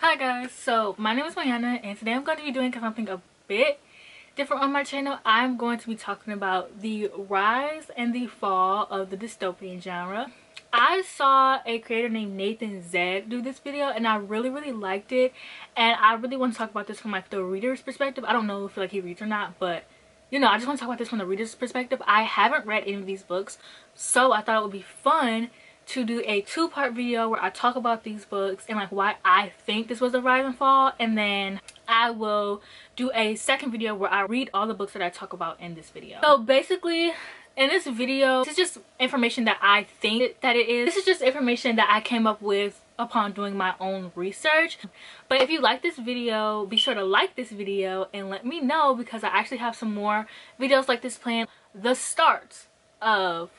Hi guys, so my name is Mariana and today I'm going to be doing something a bit different on my channel. I'm going to be talking about the rise and the fall of the dystopian genre. I saw a creator named Nathan Zed do this video and I really liked it, and I really want to talk about this from like the reader's perspective. I don't know if like he reads or not, but you know, I just want to talk about this from the reader's perspective. I haven't read any of these books, so I thought it would be fun to do a two-part video where I talk about these books and like why I think this was a rise and fall, and then I will do a second video where I read all the books that I talk about in this video. So basically in this video, this is just information that I think that it is. This is just information that I came up with upon doing my own research. But if you like this video, be sure to like this video and let me know, because I actually have some more videos like this planned. The start of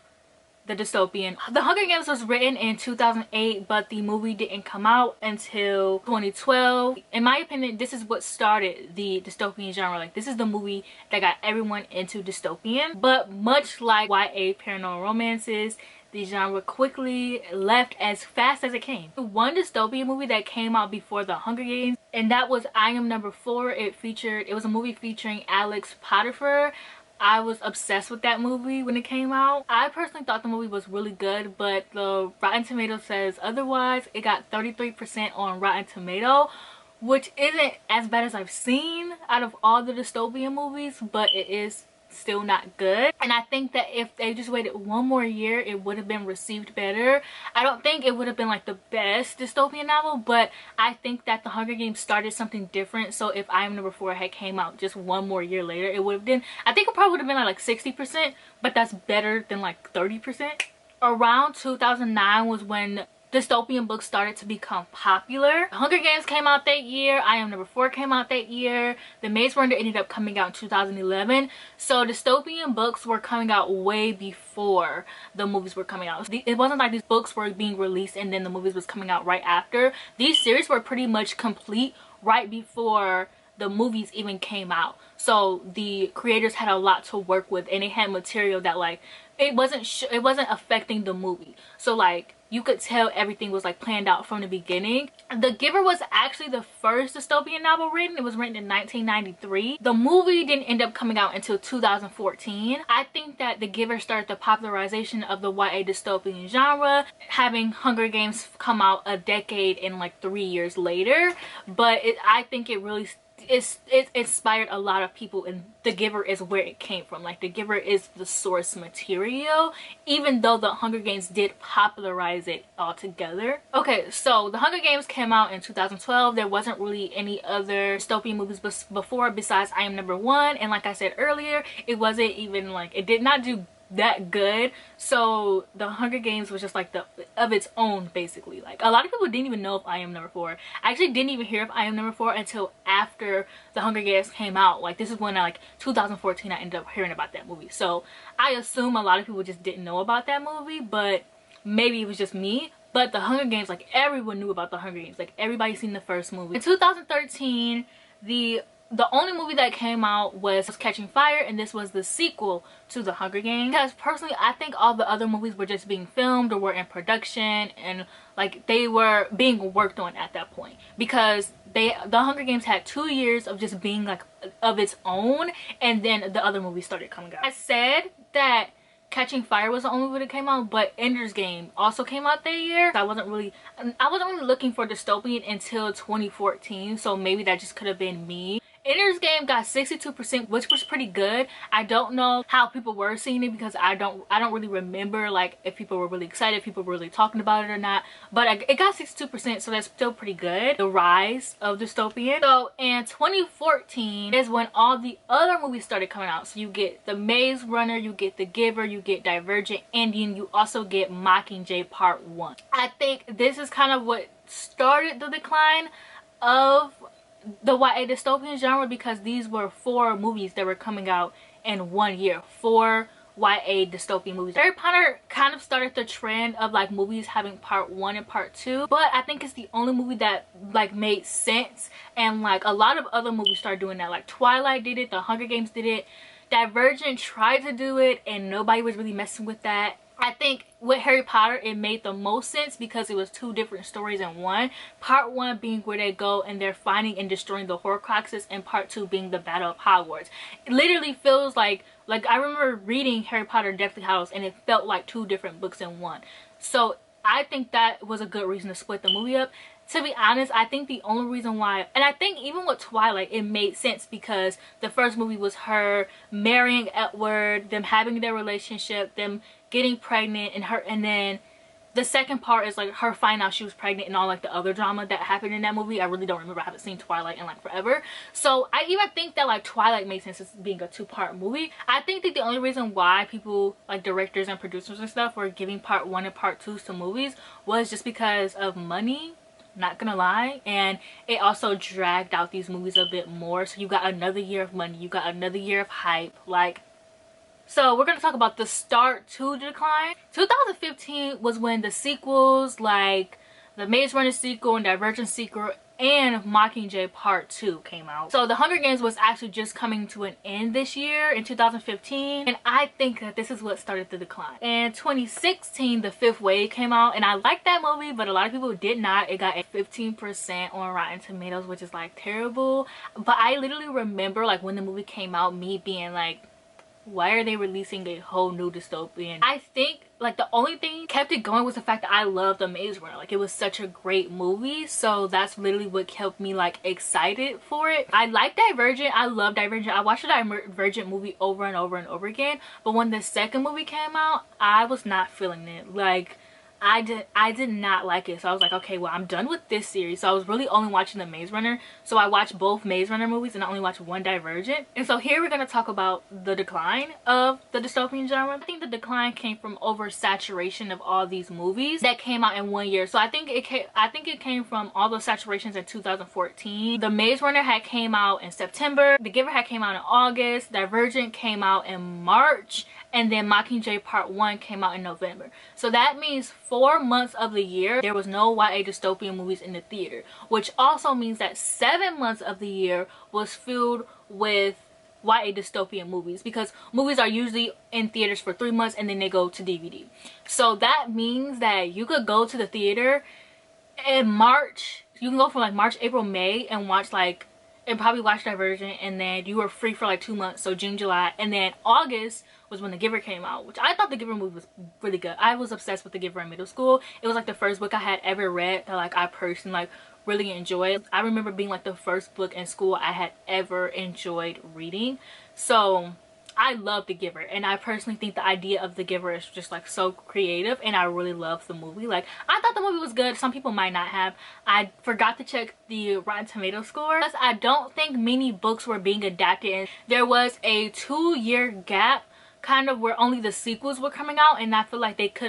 the dystopian. The Hunger Games was written in 2008, but the movie didn't come out until 2012. In my opinion, this is what started the dystopian genre. Like, this is the movie that got everyone into dystopian. But much like YA paranormal romances, the genre quickly left as fast as it came. One dystopian movie that came out before the Hunger Games, and that was I Am Number 4. It was a movie featuring Alex Potiphar. I was obsessed with that movie when it came out. I personally thought the movie was really good, but the Rotten Tomatoes says otherwise. It got 33% on Rotten Tomato, which isn't as bad as I've seen out of all the dystopian movies, but it is still not good. And I think that if they just waited one more year, it would have been received better. I don't think it would have been like the best dystopian novel, but I think that the Hunger Games started something different. So if I Am Number 4 had came out just one more year later, it would have been, I think it probably would have been like 60%, but that's better than like 30%. Around 2009 was when dystopian books started to become popular. Hunger Games came out that year. I Am Number 4 came out that year. The Maze Runner ended up coming out in 2011. So dystopian books were coming out way before the movies were coming out. It wasn't like these books were being released and then the movies was coming out right after. These series were pretty much complete right before the movies even came out. So the creators had a lot to work with, and they had material that like it wasn't affecting the movie. So like you could tell everything was like planned out from the beginning. The Giver was actually the first dystopian novel written. It was written in 1993. The movie didn't end up coming out until 2014. I think that The Giver started the popularization of the YA dystopian genre, having Hunger Games come out a decade and like 3 years later. But I think it really it inspired a lot of people, and The Giver is where it came from. Like, The Giver is the source material, even though the Hunger Games did popularize it altogether. Okay, so the Hunger Games came out in 2012. There wasn't really any other dystopian movies before besides I Am Number 1, and like I said earlier, it wasn't even like, it did not do that good. So the Hunger Games was just like of its own, basically. Like, a lot of people didn't even know of I Am Number 4. I actually didn't even hear of I Am Number 4 until after the Hunger Games came out. Like, this is when like 2014 I ended up hearing about that movie. So I assume a lot of people just didn't know about that movie, but maybe it was just me. But the Hunger Games, like, everyone knew about the Hunger Games. Like, everybody seen the first movie. In 2013, the only movie that came out was Catching Fire, and this was the sequel to the Hunger Games. Because personally, I think all the other movies were just being filmed or were in production, and like they were being worked on at that point, because the Hunger Games had 2 years of just being like of its own, and then the other movies started coming out. I said that Catching Fire was the only movie that came out, but Ender's Game also came out that year. I wasn't really looking for dystopian until 2014, so maybe that just could have been me. Ender's Game got 62%, which was pretty good. I don't know how people were seeing it, because I don't really remember like if people were really excited, if people were really talking about it or not. But it got 62%, so that's still pretty good. The rise of dystopian. So in 2014 is when all the other movies started coming out. So you get The Maze Runner, you get The Giver, you get Divergent Ending, you also get Mockingjay Part 1. I think this is kind of what started the decline of the YA dystopian genre, because these were 4 movies that were coming out in 1 year. 4 YA dystopian movies. Harry Potter kind of started the trend of like movies having part 1 and part 2, but I think it's the only movie that like made sense, and like a lot of other movies started doing that. Like Twilight did it, the Hunger Games did it, Divergent tried to do it, and nobody was really messing with that. I think with Harry Potter, it made the most sense because it was two different stories in one. Part one being where they go and they're finding and destroying the Horcruxes, and part two being the Battle of Hogwarts. It literally feels like I remember reading Harry Potter Deathly Hallows and it felt like two different books in one. So I think that was a good reason to split the movie up. To be honest, I think the only reason why, and I think even with Twilight, it made sense because the first movie was her marrying Edward, them having their relationship, them getting pregnant, and then the second part is like her finding out she was pregnant and all like the other drama that happened in that movie. I really don't remember. I haven't seen Twilight in like forever. So I even think that like Twilight makes sense as being a two-part movie. I think that the only reason why people like directors and producers and stuff were giving part one and part two to movies was just because of money. Not gonna lie, and it also dragged out these movies a bit more. So you got another year of money, you got another year of hype. Like, so we're gonna talk about the start to the decline. 2015 was when the sequels like the Maze Runner sequel and Divergent sequel and Mockingjay Part 2 came out. So the Hunger Games was actually just coming to an end this year in 2015, and I think that this is what started the decline. In 2016, The Fifth Wave came out, and I liked that movie, but a lot of people did not. It got a 15% on Rotten Tomatoes, which is like terrible. But I literally remember like when the movie came out, me being like, why are they releasing a whole new dystopian? I think like the only thing kept it going was the fact that I loved The Maze Runner. Like, it was such a great movie, so that's literally what kept me like excited for it. I like Divergent. I love Divergent. I watched the Divergent movie over and over and over again, but when the second movie came out, I was not feeling it. Like, I did not like it. So I was like, okay, well, I'm done with this series. So I was really only watching The Maze Runner. So I watched both Maze Runner movies and I only watched one Divergent. And so here we're going to talk about the decline of the dystopian genre. I think the decline came from oversaturation of all these movies that came out in 1 year. So I think it came from all those saturations in 2014. The Maze Runner had came out in September. The Giver had came out in August. Divergent came out in March. And then Mockingjay Part 1 came out in November. So that means 4 months of the year there was no YA dystopian movies in the theater, which also means that 7 months of the year was filled with YA dystopian movies, because movies are usually in theaters for 3 months and then they go to DVD. So that means that you could go to the theater in March. You can go from like March, April, May and watch like, and probably watch Divergent, and then you were free for like 2 months, so June, July, and then August was when The Giver came out, which I thought The Giver movie was really good. I was obsessed with The Giver in middle school. It was like the first book I had ever read that like I personally like really enjoyed. I remember being like the first book in school I had ever enjoyed reading. So I love The Giver, and I personally think the idea of The Giver is just like so creative, and I really love the movie. Like, I thought the movie was good. Some people might not have. I forgot to check the Rotten Tomato score. Plus, I don't think many books were being adapted, and there was a 2-year gap kind of where only the sequels were coming out, and I feel like they could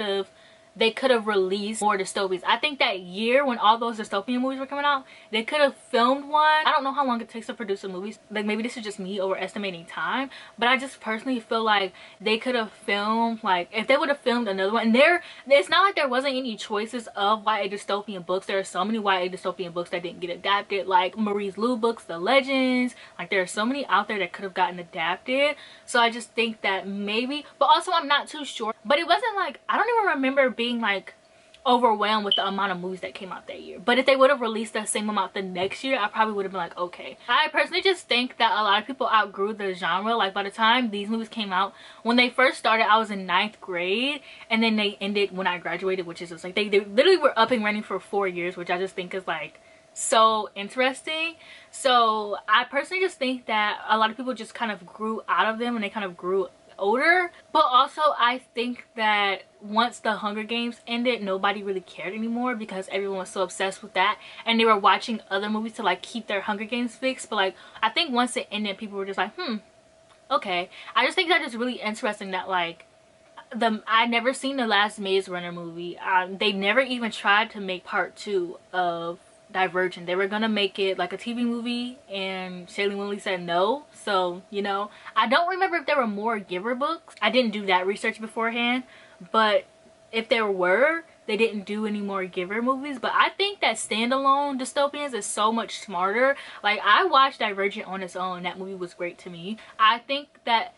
have released more dystopians. I think that year when all those dystopian movies were coming out, they could have filmed one. I don't know how long it takes to produce a movie. Like, maybe this is just me overestimating time, but I just personally feel like they could have filmed, like, if they would have filmed another one. And it's not like there wasn't any choices of YA dystopian books. There are so many YA dystopian books that didn't get adapted, like Maurice Liu books, The Legends. Like, there are so many out there that could have gotten adapted. So I just think that maybe, but also I'm not too sure. But it wasn't like, I don't even remember being like overwhelmed with the amount of movies that came out that year. But if they would have released that same amount the next year, I probably would have been like, okay. I personally just think that a lot of people outgrew the genre. Like, by the time these movies came out, when they first started, I was in 9th grade, and then they ended when I graduated, which is just like they literally were up and running for 4 years, which I just think is like so interesting. So I personally just think that a lot of people just kind of grew out of them and they kind of grew older. But also I think that once the Hunger Games ended, nobody really cared anymore because everyone was so obsessed with that, and they were watching other movies to like keep their Hunger Games fix. But like, I think once it ended, people were just like, okay. I just think that is really interesting that like I never seen the last Maze Runner movie. They never even tried to make part 2 of Divergent. They were gonna make it like a TV movie, and Shailene Woodley said no. So, you know, I don't remember if there were more Giver books. I didn't do that research beforehand, but if there were, they didn't do any more Giver movies. But I think that standalone dystopians is so much smarter. Like, I watched Divergent on its own. That movie was great to me. I think that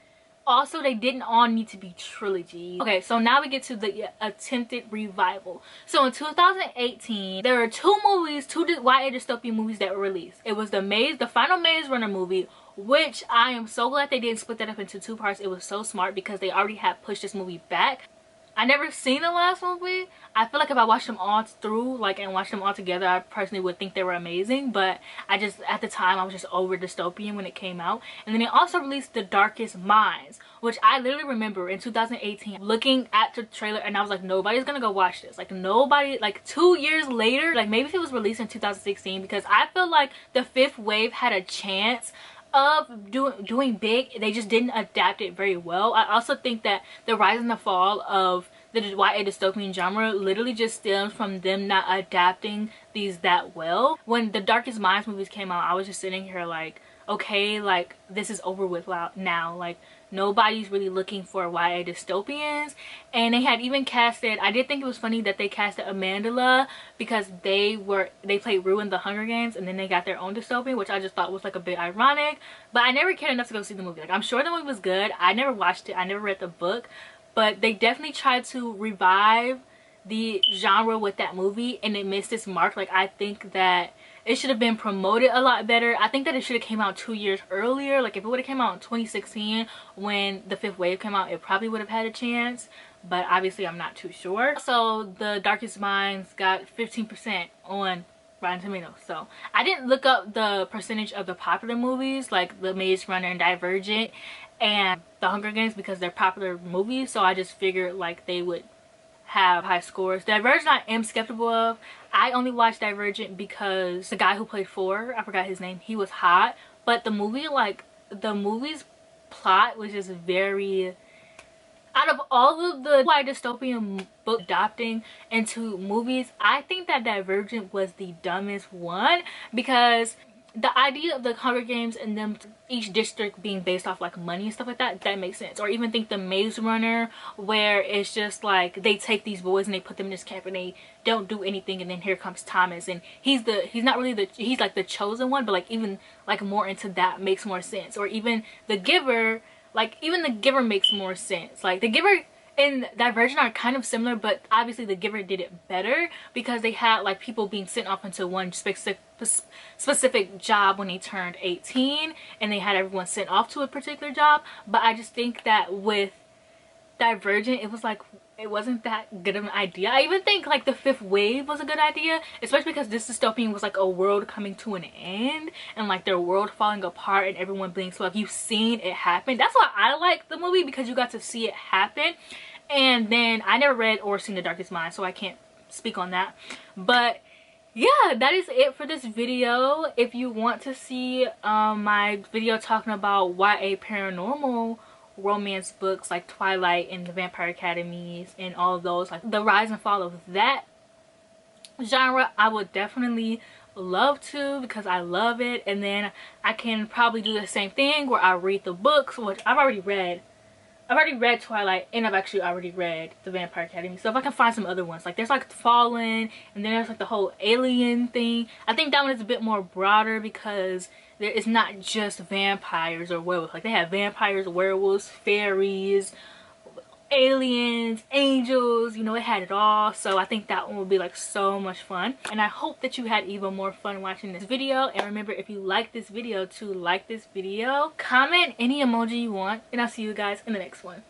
also they didn't all need to be trilogies. Okay, so now we get to the attempted revival. So in 2018 there were two YA dystopian movies that were released. It was the final Maze Runner movie, which I am so glad they didn't split that up into two parts. It was so smart because they already had pushed this movie back. I never seen the last movie. I feel like if I watched them all through, like, and watched them all together, I personally would think they were amazing. But I just, at the time, I was just over dystopian when it came out. And then they also released The Darkest Minds, which I literally remember in 2018 looking at the trailer and I was like, nobody's gonna go watch this. Like, nobody, like 2 years later, like maybe if it was released in 2016, because I feel like the fifth wave had a chance of doing big. They just didn't adapt it very well. I also think that the rise and the fall of the YA dystopian genre literally just stems from them not adapting these that well. When the Darkest Minds movies came out, I was just sitting here like, okay, like this is over with now. Like nobody's really looking for YA dystopians. And they had even casted, I did think it was funny that they casted Amandla because they played Rue in the Hunger Games, and then they got their own dystopian, which I just thought was like a bit ironic. But I never cared enough to go see the movie. Like, I'm sure the movie was good. I never watched it. I never read the book. But they definitely tried to revive the genre with that movie, and it missed its mark. Like, I think that it should have been promoted a lot better. I think that it should have came out 2 years earlier. Like, if it would have came out in 2016 when the fifth wave came out, it probably would have had a chance. But obviously, I'm not too sure. So, The Darkest Minds got 15% on Rotten Tomatoes. So, I didn't look up the percentage of the popular movies, like The Maze Runner and Divergent and The Hunger Games, because they're popular movies. So, I just figured, like, they would have high scores. Divergent I am skeptical of. I only watched Divergent because the guy who played 4, I forgot his name, he was hot. But the movie, like, the movie's plot was just very, out of all of the YA dystopian book adapting into movies, I think that Divergent was the dumbest one, because the idea of the Hunger Games and them each district being based off like money and stuff like that, that makes sense. Or even think the Maze Runner, where it's just like they take these boys and they put them in this camp and they don't do anything, and then here comes Thomas and he's not really he's like the chosen one, but like even like more into that makes more sense. Or even The Giver, like even The Giver makes more sense. Like The Giver and Divergent are kind of similar, but obviously The Giver did it better because they had like people being sent off into one specific job when they turned 18, and they had everyone sent off to a particular job. But I just think that with Divergent, it was like, it wasn't that good of an idea. I even think like the fifth wave was a good idea, especially because this dystopian was like a world coming to an end and like their world falling apart and everyone being, so if you've seen it happen, that's why I like the movie, because you got to see it happen. And then I never read or seen The Darkest Mind, so I can't speak on that. But yeah, that is it for this video. If you want to see my video talking about YA paranormal romance books like Twilight and the Vampire Academies and all of those, like the rise and fall of that genre, I would definitely love to, because I love it. And then I can probably do the same thing where I read the books, which I've already read Twilight, and I've actually already read the Vampire Academy. So if I can find some other ones, like there's like Fallen, and then there's like the whole alien thing. I think that one is a bit more broader because it's not just vampires or werewolves. Like they have vampires, werewolves, fairies, aliens, angels, you know, it had it all. So I think that one will be like so much fun, and I hope that you had even more fun watching this video. And remember, if you like this video, to like this video, comment any emoji you want, and I'll see you guys in the next one.